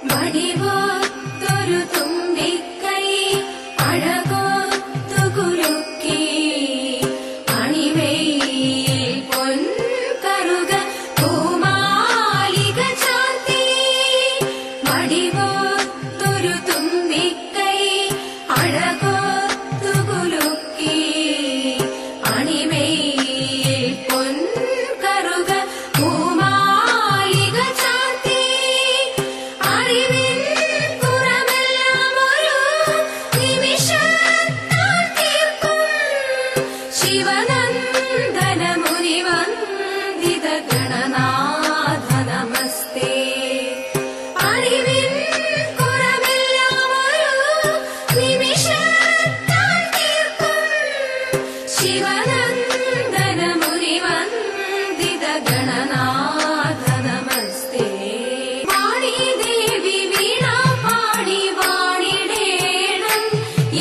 വടിവോത്തൊരു തുമ്പിക്കൈ അഴകോത്തുകുലുക്കി അണിവയിൽ പൊൻകറുക പൂമാലിക ചാർത്തി വടിവോത്തൊരു തുമ്പിക്കൈ അഴകോത്തുകുലുക്കി അണിവയിൽ പൊൻകറുക പൂമാലിക ചാർത്തി അറിവിൻ പുറമെല്ലാം ഒരു നിമിഷത്താൽ തീർക്കും ശിവനന്ദന മുനിവന്ദിത ഗണനാഥ നമസ്തേ അറിവിൻ പുറമെല്ലാം ഒരു നിമിഷത്താൽ തീർക്കും ശിവനന്ദന മുനിവന്ദിത ഗണനാഥ നമസ്തേ വാണി ദേവി വീണ പാടി വാണിടേണം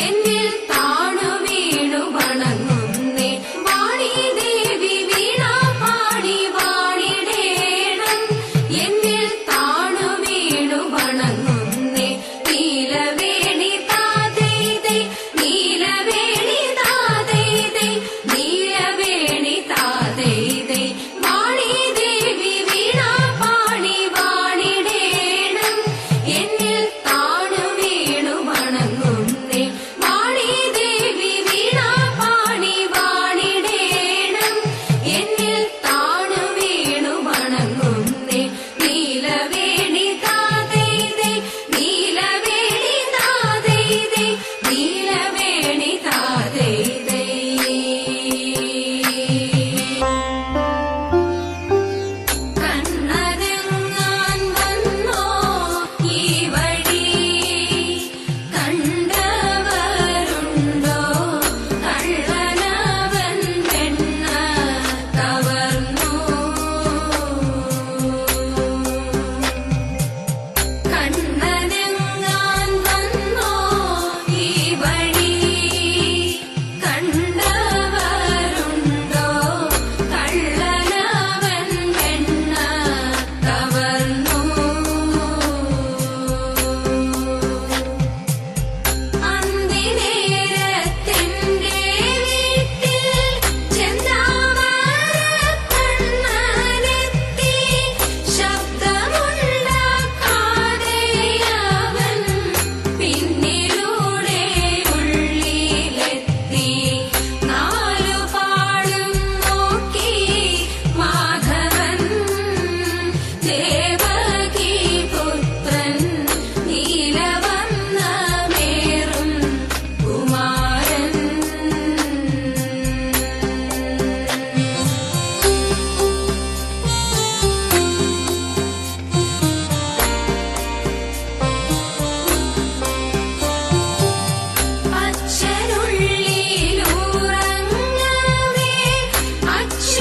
എന്നിൽ താണു വീണു വണങ്ങുന്നേ വാണി ദേവി വീണ പാടി വാണിടേണം എന്നിൽ താണു വീണു വണങ്ങുന്നേ നീലവേണി താതൈതൈ നീലവേണി താതൈതൈ നീലവേണി താതൈതൈ വാണി ദേവി വീണ പാടി വാണിടേണം എന്നിൽ താണു വീണു വണങ്ങുന്നേ വാണി ദേവി വീണ പാടി വാണിടേണം എന്നിൽ താണു വീണു വണങ്ങുന്നേ നീലവേണി താതൈതൈ നീലവേണി താതൈതൈ നീലവേണി താതൈതൈ കണ്ണതെങ്ങാൻ വന്നോ ഈ വഴി കണ്ടവരുണ്ടോ കള്ളനവൻ വെണ്ണ കവർന്നു കണ്ണതെങ്ങാൻ വന്നോ ഈ വഴി കണ്ടവരുണ്ടോ കള്ളനവൻ വെണ്ണ കവർന്നു അന്തിനേരത്തെന്റെ വീട്ടിൽ ചെന്താമരക്കണ്ണനെത്തി ശബ്ദമുണ്ടാക്കാതെ അവൻ പിന്നിലൂടെ ഉള്ളിലെത്തി നാലുപാടും നോക്കി മാധവൻ ദേവകീ പുത്രൻ നീലവർണ്ണമേറും കുമാരൻ അച്ഛനുള്ളിലൂറങ്ങവേ അച്യുതനാമച്ചിന്താഴെ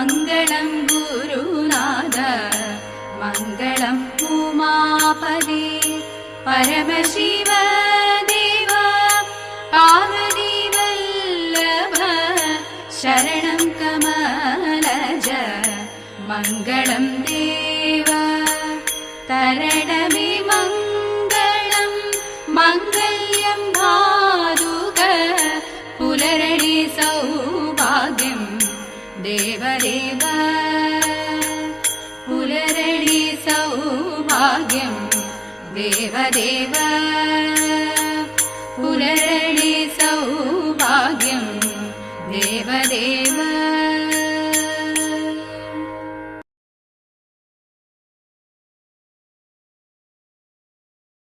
मङ्गलं गुरुनाथ मङ्गलं उमापदे परमशिव देव पार्वती वल्लभ शरणं कमलज मङ्गलं देव तरणमे मङ्गलं मङ्गल्यं भादुक पुलरणि सौभाग्यं देवदेव पुलरणि सौभाग्यं देवदेव पुलरणि सौभाग्यं देवदेव